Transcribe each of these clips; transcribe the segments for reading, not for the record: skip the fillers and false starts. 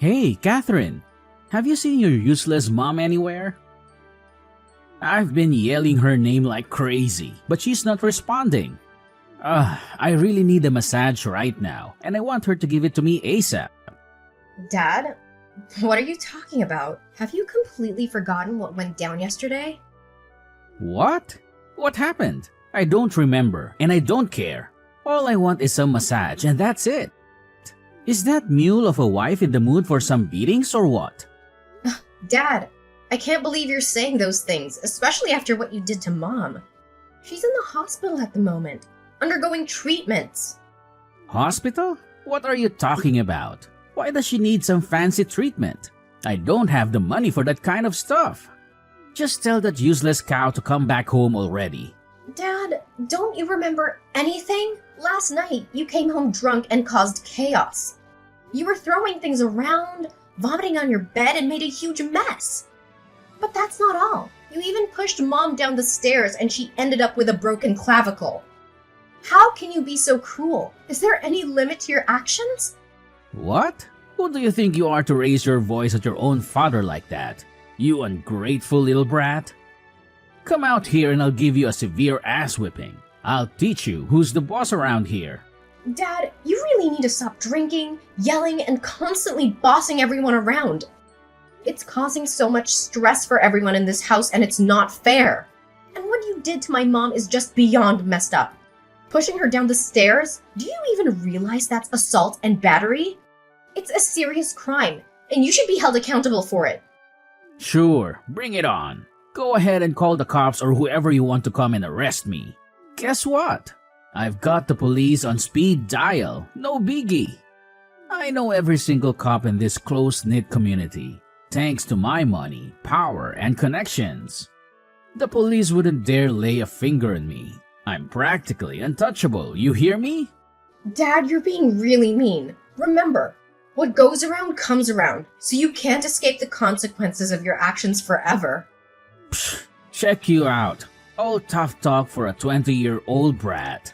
Hey, Catherine, have you seen your useless mom anywhere? I've been yelling her name like crazy, but she's not responding. I really need a massage right now, and I want her to give it to me ASAP. Dad, what are you talking about? Have you completely forgotten what went down yesterday? What? What happened? I don't remember, and I don't care. All I want is some massage, and that's it. Is that mule of a wife in the mood for some beatings or what? Dad, I can't believe you're saying those things, especially after what you did to Mom. She's in the hospital at the moment, undergoing treatments. Hospital? What are you talking about? Why does she need some fancy treatment? I don't have the money for that kind of stuff. Just tell that useless cow to come back home already. Dad, don't you remember anything? Last night, you came home drunk and caused chaos. You were throwing things around, vomiting on your bed, and made a huge mess. But that's not all. You even pushed Mom down the stairs and she ended up with a broken clavicle. How can you be so cruel? Is there any limit to your actions? What? Who do you think you are to raise your voice at your own father like that? You ungrateful little brat. Come out here and I'll give you a severe ass whipping. I'll teach you who's the boss around here. Dad, you really need to stop drinking, yelling, and constantly bossing everyone around. It's causing so much stress for everyone in this house and it's not fair. And what you did to my mom is just beyond messed up. Pushing her down the stairs? Do you even realize that's assault and battery? It's a serious crime, and you should be held accountable for it. Sure, bring it on. Go ahead and call the cops or whoever you want to come and arrest me. Guess what? I've got the police on speed dial. No biggie. I know every single cop in this close-knit community, thanks to my money, power, and connections. The police wouldn't dare lay a finger on me. I'm practically untouchable, you hear me? Dad, you're being really mean. Remember, what goes around comes around, so you can't escape the consequences of your actions forever. Psh, check you out. All tough talk for a 20-year-old brat.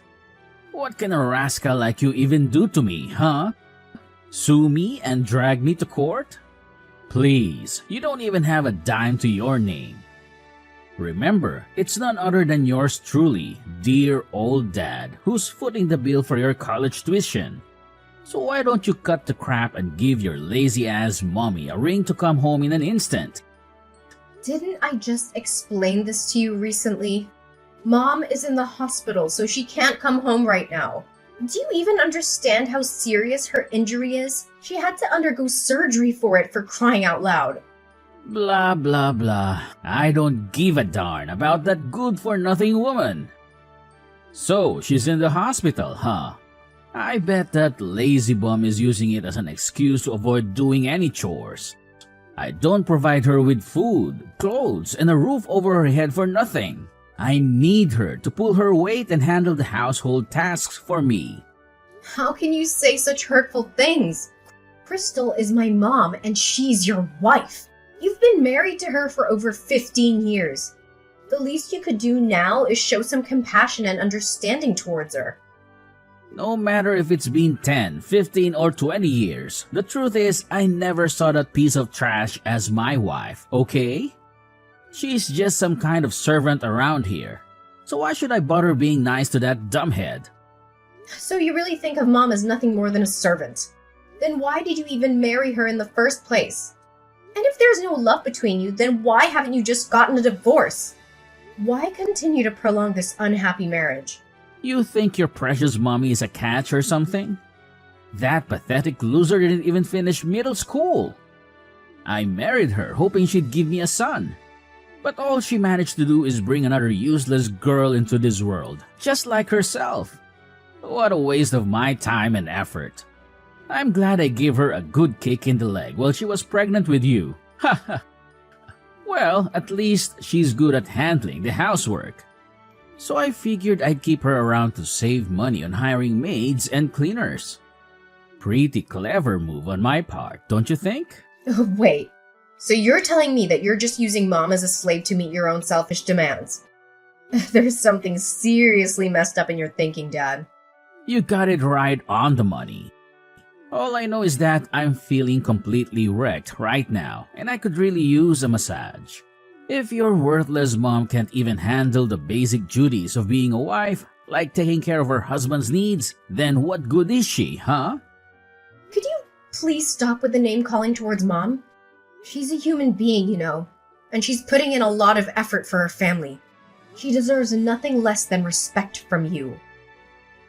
What can a rascal like you even do to me, huh? Sue me and drag me to court? Please, you don't even have a dime to your name. Remember, it's none other than yours truly, dear old dad, who's footing the bill for your college tuition. So why don't you cut the crap and give your lazy-ass mommy a ring to come home in an instant? Didn't I just explain this to you recently? Mom is in the hospital, so she can't come home right now. Do you even understand how serious her injury is? She had to undergo surgery for it, for crying out loud. Blah blah blah. I don't give a darn about that good-for-nothing woman. So, she's in the hospital, huh? I bet that lazy bum is using it as an excuse to avoid doing any chores. I don't provide her with food, clothes, and a roof over her head for nothing. I need her to pull her weight and handle the household tasks for me. How can you say such hurtful things? Crystal is my mom and she's your wife. You've been married to her for over 15 years. The least you could do now is show some compassion and understanding towards her. No matter if it's been 10, 15, or 20 years, the truth is I never saw that piece of trash as my wife, okay? She's just some kind of servant around here. So why should I bother being nice to that dumbhead? So you really think of Mom as nothing more than a servant? Then why did you even marry her in the first place? And if there's no love between you, then why haven't you just gotten a divorce? Why continue to prolong this unhappy marriage? You think your precious mommy is a catch or something? That pathetic loser didn't even finish middle school. I married her hoping she'd give me a son. But all she managed to do is bring another useless girl into this world, just like herself. What a waste of my time and effort. I'm glad I gave her a good kick in the leg while she was pregnant with you. Haha. Well, at least she's good at handling the housework. So I figured I'd keep her around to save money on hiring maids and cleaners. Pretty clever move on my part, don't you think? Wait, so you're telling me that you're just using Mom as a slave to meet your own selfish demands? There's something seriously messed up in your thinking, Dad. You got it right on the money. All I know is that I'm feeling completely wrecked right now and I could really use a massage. If your worthless mom can't even handle the basic duties of being a wife, like taking care of her husband's needs, then what good is she, huh? Could you please stop with the name calling towards Mom? She's a human being, you know, and she's putting in a lot of effort for her family. She deserves nothing less than respect from you.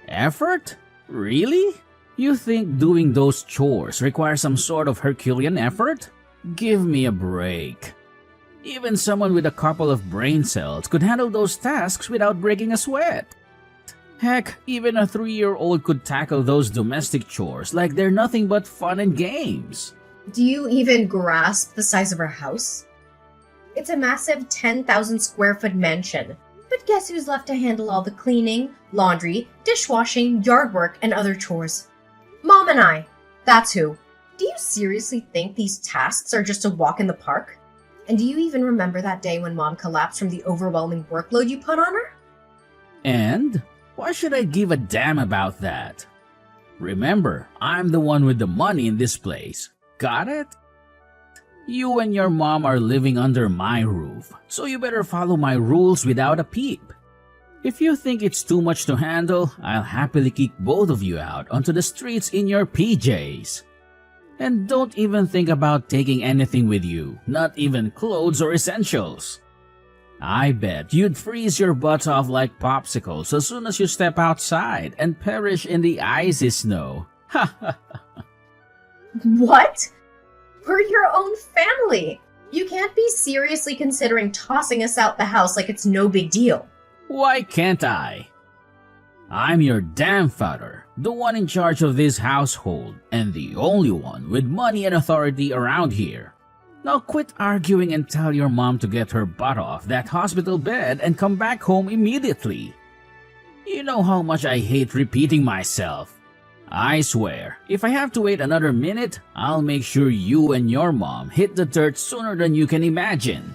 Effort? Really? You think doing those chores requires some sort of Herculean effort? Give me a break. Even someone with a couple of brain cells could handle those tasks without breaking a sweat. Heck, even a 3-year-old could tackle those domestic chores like they're nothing but fun and games. Do you even grasp the size of her house? It's a massive 10,000 square foot mansion. But guess who's left to handle all the cleaning, laundry, dishwashing, yard work, and other chores? Mom and I. That's who. Do you seriously think these tasks are just a walk in the park? And do you even remember that day when Mom collapsed from the overwhelming workload you put on her? And? Why should I give a damn about that? Remember, I'm the one with the money in this place. Got it? You and your mom are living under my roof, so you better follow my rules without a peep. If you think it's too much to handle, I'll happily kick both of you out onto the streets in your PJs. And don't even think about taking anything with you, not even clothes or essentials. I bet you'd freeze your butts off like popsicles as soon as you step outside and perish in the icy snow. Ha ha ha. What? We're your own family. You can't be seriously considering tossing us out the house like it's no big deal. Why can't I? I'm your damn father, the one in charge of this household, and the only one with money and authority around here. Now quit arguing and tell your mom to get her butt off that hospital bed and come back home immediately. You know how much I hate repeating myself. I swear, if I have to wait another minute, I'll make sure you and your mom hit the dirt sooner than you can imagine.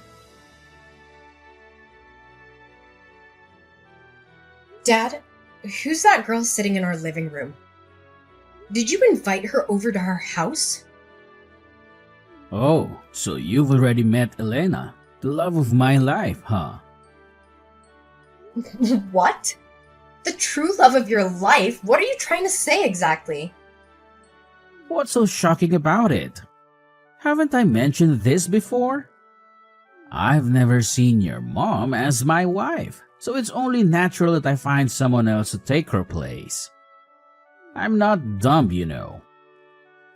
Dad, who's that girl sitting in our living room? Did you invite her over to our house? Oh, so you've already met Elena, the love of my life, huh? What? The true love of your life? What are you trying to say exactly? What's so shocking about it? Haven't I mentioned this before? I've never seen your mom as my wife, so it's only natural that I find someone else to take her place. I'm not dumb, you know.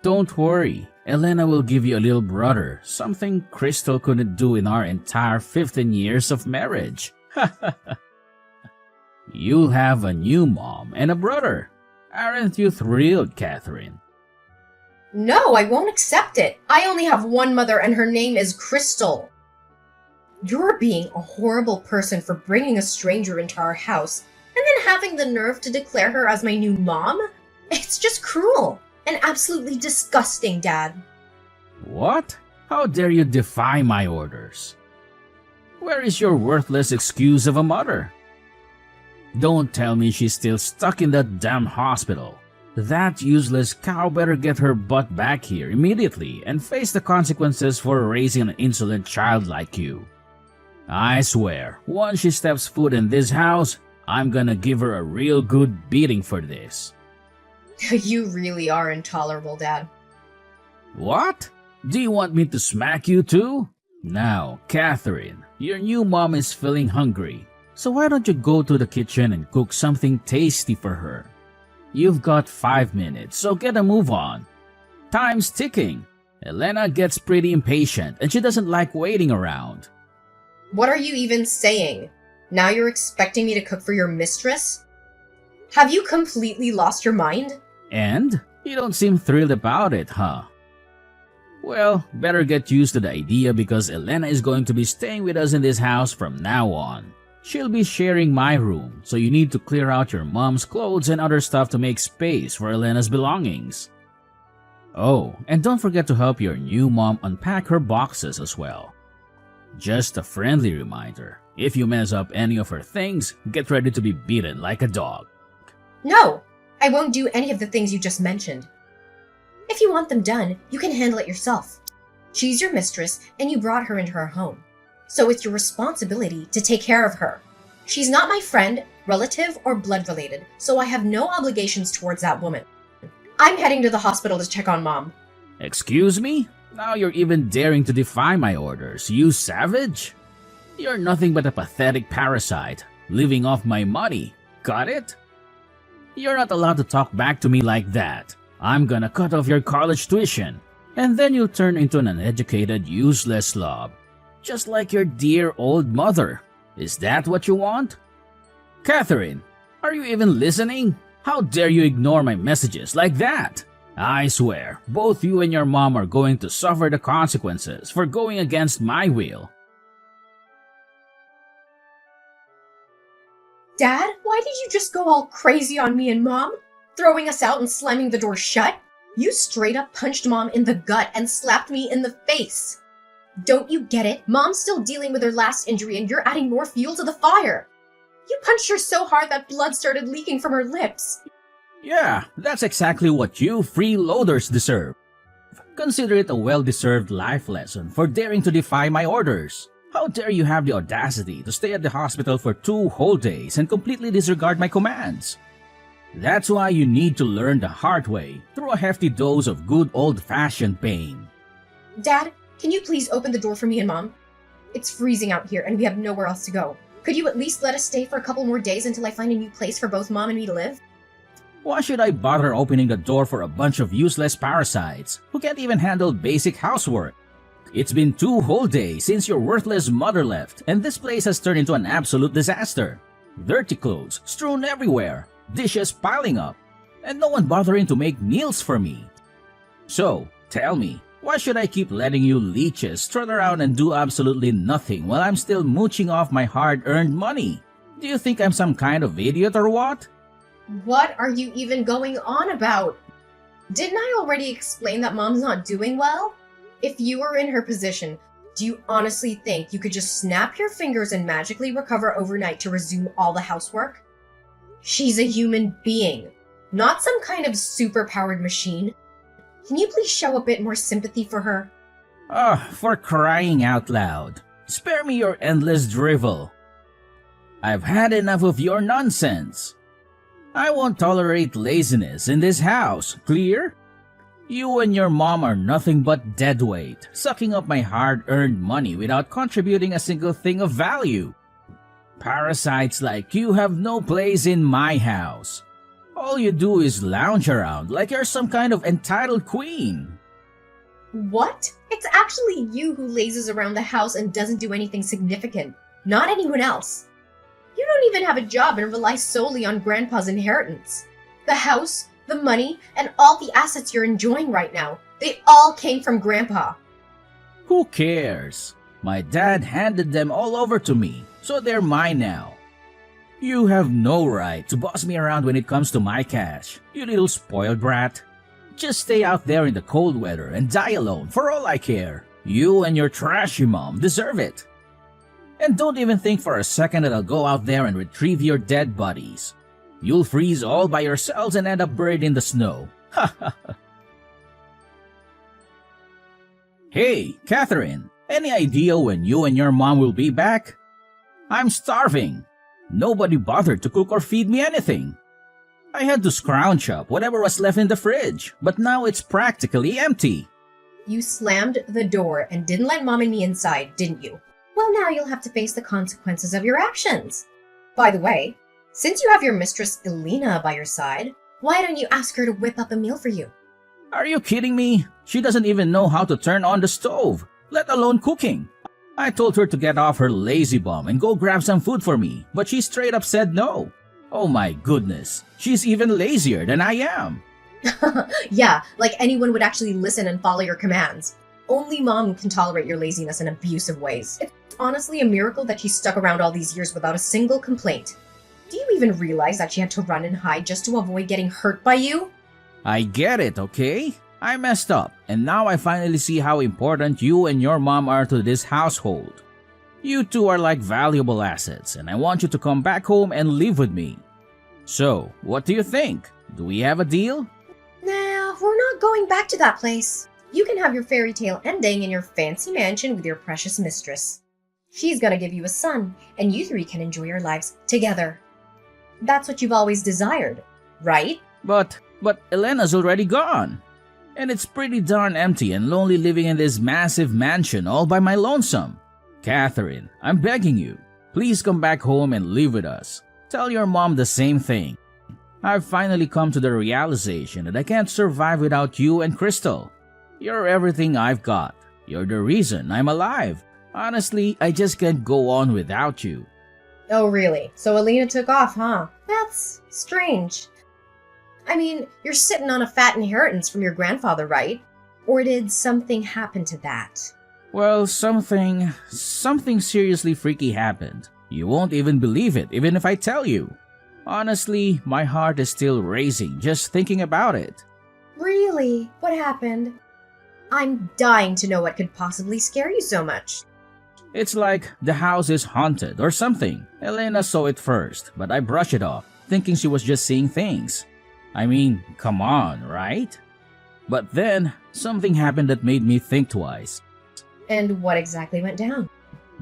Don't worry, Elena will give you a little brother, something Crystal couldn't do in our entire 15 years of marriage. You'll have a new mom and a brother. Aren't you thrilled, Catherine? No, I won't accept it. I only have one mother and her name is Crystal. You're being a horrible person for bringing a stranger into our house and then having the nerve to declare her as my new mom? It's just cruel and absolutely disgusting, Dad. What? How dare you defy my orders? Where is your worthless excuse of a mother? Don't tell me she's still stuck in that damn hospital. That useless cow better get her butt back here immediately and face the consequences for raising an insolent child like you. I swear, once she steps foot in this house, I'm gonna give her a real good beating for this. You really are intolerable, Dad. What? Do you want me to smack you too? Now, Catherine, your new mom is feeling hungry. So why don't you go to the kitchen and cook something tasty for her? You've got 5 minutes, so get a move on. Time's ticking. Elena gets pretty impatient and she doesn't like waiting around. What are you even saying? Now you're expecting me to cook for your mistress? Have you completely lost your mind? And? You don't seem thrilled about it, huh? Well, better get used to the idea because Elena is going to be staying with us in this house from now on. She'll be sharing my room, so you need to clear out your mom's clothes and other stuff to make space for Elena's belongings. Oh, and don't forget to help your new mom unpack her boxes as well. Just a friendly reminder, if you mess up any of her things, get ready to be beaten like a dog. No, I won't do any of the things you just mentioned. If you want them done, you can handle it yourself. She's your mistress, and you brought her into our home. So it's your responsibility to take care of her. She's not my friend, relative, or blood related, so I have no obligations towards that woman. I'm heading to the hospital to check on Mom. Excuse me? Now you're even daring to defy my orders, you savage? You're nothing but a pathetic parasite, living off my money. Got it? You're not allowed to talk back to me like that. I'm gonna cut off your college tuition, and then you'll turn into an uneducated, useless slob. Just like your dear old mother. Is that what you want? Catherine, are you even listening? How dare you ignore my messages like that? I swear, both you and your mom are going to suffer the consequences for going against my will. Dad, why did you just go all crazy on me and Mom? Throwing us out and slamming the door shut? You straight up punched Mom in the gut and slapped me in the face. Don't you get it? Mom's still dealing with her last injury and you're adding more fuel to the fire. You punched her so hard that blood started leaking from her lips. Yeah, that's exactly what you freeloaders deserve. Consider it a well-deserved life lesson for daring to defy my orders. How dare you have the audacity to stay at the hospital for 2 whole days and completely disregard my commands? That's why you need to learn the hard way through a hefty dose of good old-fashioned pain. Dad, can you please open the door for me and Mom? It's freezing out here and we have nowhere else to go. Could you at least let us stay for a couple more days until I find a new place for both Mom and me to live? Why should I bother opening the door for a bunch of useless parasites who can't even handle basic housework? It's been 2 whole days since your worthless mother left, and this place has turned into an absolute disaster. Dirty clothes strewn everywhere, dishes piling up, and no one bothering to make meals for me. So, tell me, why should I keep letting you leeches strut around and do absolutely nothing while I'm still mooching off my hard-earned money? Do you think I'm some kind of idiot or what? What are you even going on about? Didn't I already explain that Mom's not doing well? If you were in her position, do you honestly think you could just snap your fingers and magically recover overnight to resume all the housework? She's a human being, not some kind of super-powered machine. Can you please show a bit more sympathy for her? For crying out loud. Spare me your endless drivel. I've had enough of your nonsense. I won't tolerate laziness in this house, clear? You and your mom are nothing but deadweight, sucking up my hard-earned money without contributing a single thing of value. Parasites like you have no place in my house. All you do is lounge around like you're some kind of entitled queen. What? It's actually you who lazes around the house and doesn't do anything significant, not anyone else. You don't even have a job and rely solely on Grandpa's inheritance. The house, the money, and all the assets you're enjoying right now, they all came from Grandpa. Who cares? My dad handed them all over to me, so they're mine now. You have no right to boss me around when it comes to my cash, you little spoiled brat. Just stay out there in the cold weather and die alone for all I care. You and your trashy mom deserve it. And don't even think for a second that I'll go out there and retrieve your dead bodies. You'll freeze all by yourselves and end up buried in the snow. Ha ha ha. Hey, Catherine, any idea when you and your mom will be back? I'm starving. Nobody bothered to cook or feed me anything. I had to scrounge up whatever was left in the fridge, but now it's practically empty. You slammed the door and didn't let Mom and me inside, didn't you? Well, now you'll have to face the consequences of your actions. By the way, since you have your mistress Elena by your side, why don't you ask her to whip up a meal for you? Are you kidding me? She doesn't even know how to turn on the stove, let alone cooking. I told her to get off her lazy bum and go grab some food for me, but she straight up said no. Oh my goodness, she's even lazier than I am. Yeah, like anyone would actually listen and follow your commands. Only Mom can tolerate your laziness and abusive ways. It's honestly a miracle that she stuck around all these years without a single complaint. Do you even realize that she had to run and hide just to avoid getting hurt by you? I get it, okay? I messed up, and now I finally see how important you and your mom are to this household. You two are like valuable assets, and I want you to come back home and live with me. So, what do you think? Do we have a deal? Nah, we're not going back to that place. You can have your fairy tale ending in your fancy mansion with your precious mistress. She's gonna give you a son, and you three can enjoy your lives together. That's what you've always desired, right? But Elena's already gone. And it's pretty darn empty and lonely living in this massive mansion all by my lonesome. Catherine, I'm begging you, please come back home and live with us. Tell your mom the same thing. I've finally come to the realization that I can't survive without you and Crystal. You're everything I've got. You're the reason I'm alive. Honestly, I just can't go on without you. Oh, really? So Alina took off, huh? That's strange. I mean, you're sitting on a fat inheritance from your grandfather, right? Or did something happen to that? Well, something seriously freaky happened. You won't even believe it, even if I tell you. Honestly, my heart is still racing just thinking about it. Really? What happened? I'm dying to know what could possibly scare you so much. It's like the house is haunted or something. Elena saw it first, but I brushed it off, thinking she was just seeing things. I mean, come on, right? But then, something happened that made me think twice. And what exactly went down?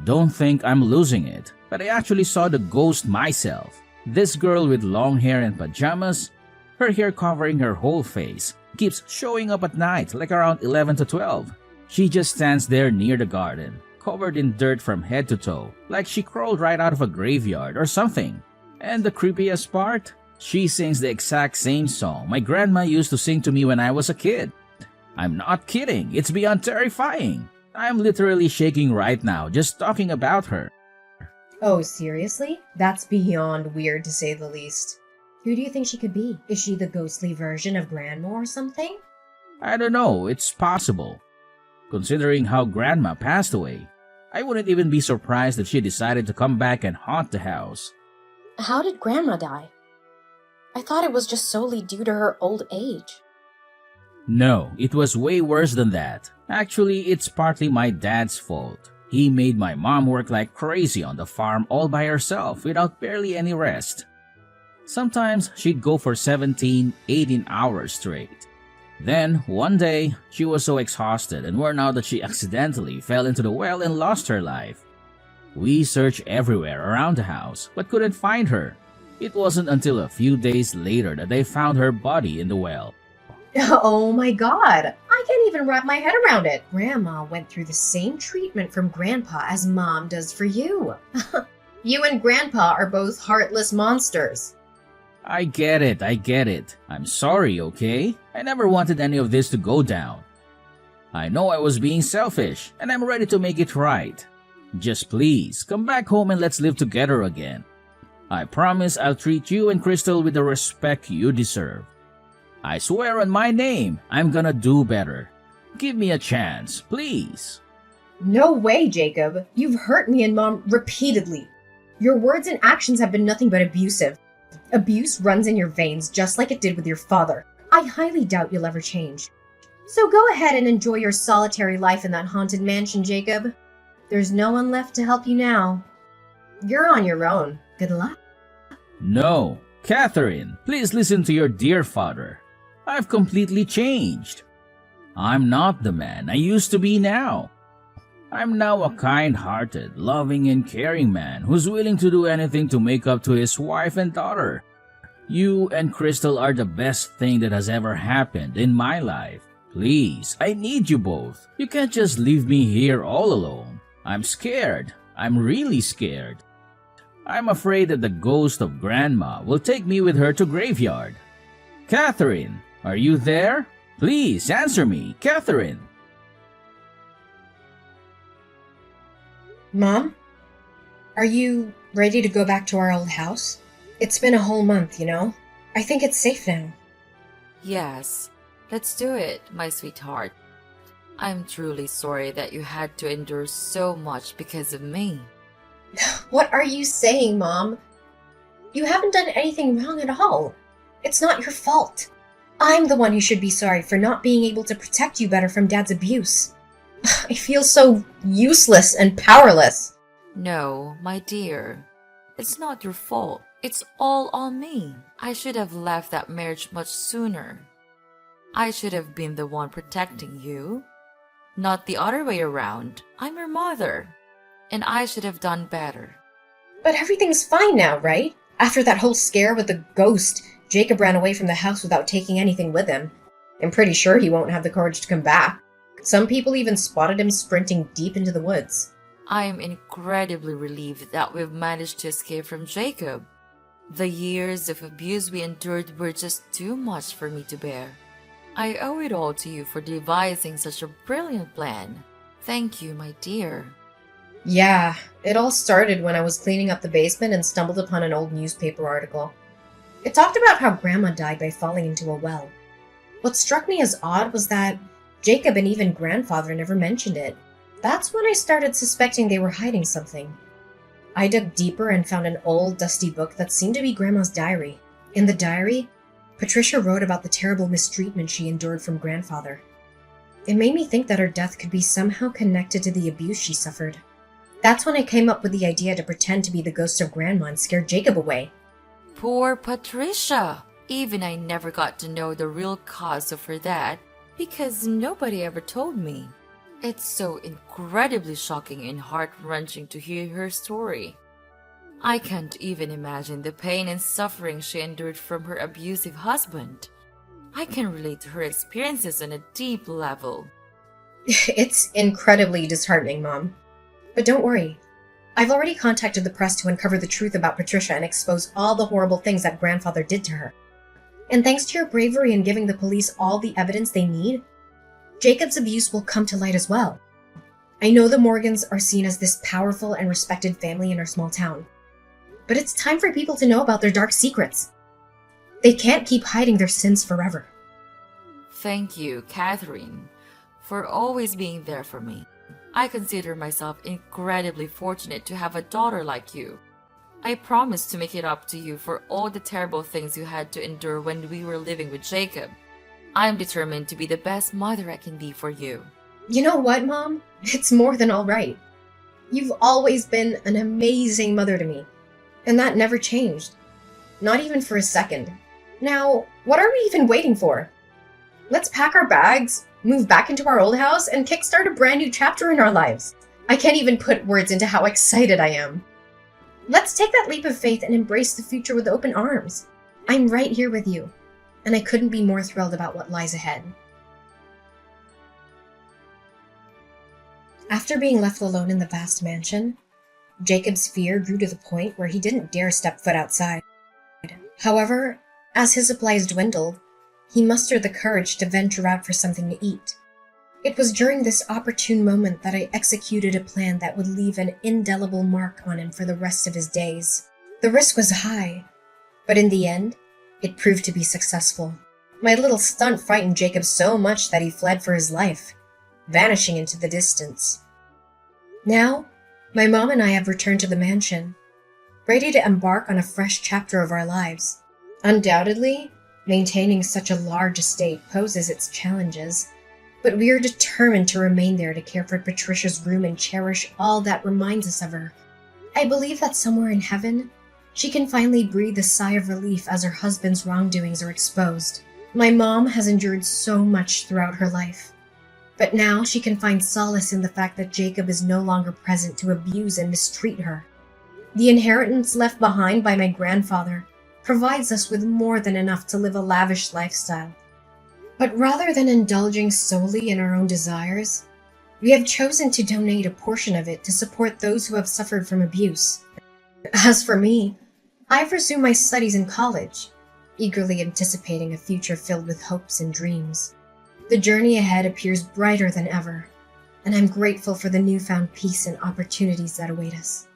Don't think I'm losing it, but I actually saw the ghost myself. This girl with long hair and pajamas, her hair covering her whole face, keeps showing up at night like around 11 to 12. She just stands there near the garden, covered in dirt from head to toe, like she crawled right out of a graveyard or something. And the creepiest part? She sings the exact same song my grandma used to sing to me when I was a kid. I'm not kidding, it's beyond terrifying. I'm literally shaking right now just talking about her. Oh, seriously? That's beyond weird to say the least. Who do you think she could be? Is she the ghostly version of Grandma or something? I don't know, it's possible. Considering how Grandma passed away, I wouldn't even be surprised if she decided to come back and haunt the house. How did Grandma die? I thought it was just solely due to her old age. No, it was way worse than that. Actually, it's partly my dad's fault. He made my mom work like crazy on the farm all by herself without barely any rest. Sometimes she'd go for 17, 18 hours straight. Then, one day, she was so exhausted and worn out that she accidentally fell into the well and lost her life. We searched everywhere around the house but couldn't find her. It wasn't until a few days later that they found her body in the well. Oh my god! I can't even wrap my head around it! Grandma went through the same treatment from Grandpa as Mom does for you. You and Grandpa are both heartless monsters. I get it. I'm sorry, okay? I never wanted any of this to go down. I know I was being selfish, and I'm ready to make it right. Just please, come back home and let's live together again. I promise I'll treat you and Crystal with the respect you deserve. I swear on my name, I'm gonna do better. Give me a chance, please. No way, Jacob. You've hurt me and Mom repeatedly. Your words and actions have been nothing but abusive. Abuse runs in your veins just like it did with your father. I highly doubt you'll ever change. So go ahead and enjoy your solitary life in that haunted mansion, Jacob. There's no one left to help you now. You're on your own. Good luck. No, Catherine, please listen to your dear father. I've completely changed. I'm not the man I used to be now. I'm now a kind-hearted, loving and caring man who's willing to do anything to make up to his wife and daughter. You and Crystal are the best thing that has ever happened in my life. Please, I need you both. You can't just leave me here all alone. I'm scared. I'm really scared. I'm afraid that the ghost of Grandma will take me with her to graveyard. Catherine, are you there? Please answer me, Catherine. Mom? Are you ready to go back to our old house? It's been a whole month, you know? I think it's safe now. Yes, let's do it, my sweetheart. I'm truly sorry that you had to endure so much because of me. What are you saying, Mom? You haven't done anything wrong at all. It's not your fault. I'm the one who should be sorry for not being able to protect you better from Dad's abuse. I feel so useless and powerless. No, my dear. It's not your fault. It's all on me. I should have left that marriage much sooner. I should have been the one protecting you, not the other way around. I'm your mother, and I should have done better. But everything's fine now, right? After that whole scare with the ghost, Jacob ran away from the house without taking anything with him. I'm pretty sure he won't have the courage to come back. Some people even spotted him sprinting deep into the woods. I am incredibly relieved that we've managed to escape from Jacob. The years of abuse we endured were just too much for me to bear. I owe it all to you for devising such a brilliant plan. Thank you, my dear. Yeah, it all started when I was cleaning up the basement and stumbled upon an old newspaper article. It talked about how Grandma died by falling into a well. What struck me as odd was that Jacob and even Grandfather never mentioned it. That's when I started suspecting they were hiding something. I dug deeper and found an old, dusty book that seemed to be Grandma's diary. In the diary, Patricia wrote about the terrible mistreatment she endured from Grandfather. It made me think that her death could be somehow connected to the abuse she suffered. That's when I came up with the idea to pretend to be the ghost of Grandma and scare Jacob away. Poor Patricia! Even I never got to know the real cause of her death because nobody ever told me. It's so incredibly shocking and heart-wrenching to hear her story. I can't even imagine the pain and suffering she endured from her abusive husband. I can relate to her experiences on a deep level. It's incredibly disheartening, Mom. But don't worry. I've already contacted the press to uncover the truth about Patricia and expose all the horrible things that Grandfather did to her. And thanks to your bravery in giving the police all the evidence they need, Jacob's abuse will come to light as well. I know the Morgans are seen as this powerful and respected family in our small town. But it's time for people to know about their dark secrets. They can't keep hiding their sins forever. Thank you, Catherine, for always being there for me. I consider myself incredibly fortunate to have a daughter like you. I promise to make it up to you for all the terrible things you had to endure when we were living with Jacob. I am determined to be the best mother I can be for you. You know what, Mom? It's more than all right. You've always been an amazing mother to me, and that never changed. Not even for a second. Now, what are we even waiting for? Let's pack our bags, move back into our old house, and kickstart a brand new chapter in our lives. I can't even put words into how excited I am. Let's take that leap of faith and embrace the future with open arms. I'm right here with you, and I couldn't be more thrilled about what lies ahead. After being left alone in the vast mansion, Jacob's fear grew to the point where he didn't dare step foot outside. However, as his supplies dwindled, he mustered the courage to venture out for something to eat. It was during this opportune moment that I executed a plan that would leave an indelible mark on him for the rest of his days. The risk was high, but in the end, it proved to be successful. My little stunt frightened Jacob so much that he fled for his life, vanishing into the distance. Now, my mom and I have returned to the mansion, ready to embark on a fresh chapter of our lives. Undoubtedly, maintaining such a large estate poses its challenges, but we are determined to remain there to care for Patricia's room and cherish all that reminds us of her. I believe that somewhere in heaven, she can finally breathe a sigh of relief as her husband's wrongdoings are exposed. My mom has endured so much throughout her life, but now she can find solace in the fact that Jacob is no longer present to abuse and mistreat her. The inheritance left behind by my grandfather provides us with more than enough to live a lavish lifestyle. But rather than indulging solely in our own desires, we have chosen to donate a portion of it to support those who have suffered from abuse. As for me, I've resumed my studies in college, eagerly anticipating a future filled with hopes and dreams. The journey ahead appears brighter than ever, and I'm grateful for the newfound peace and opportunities that await us.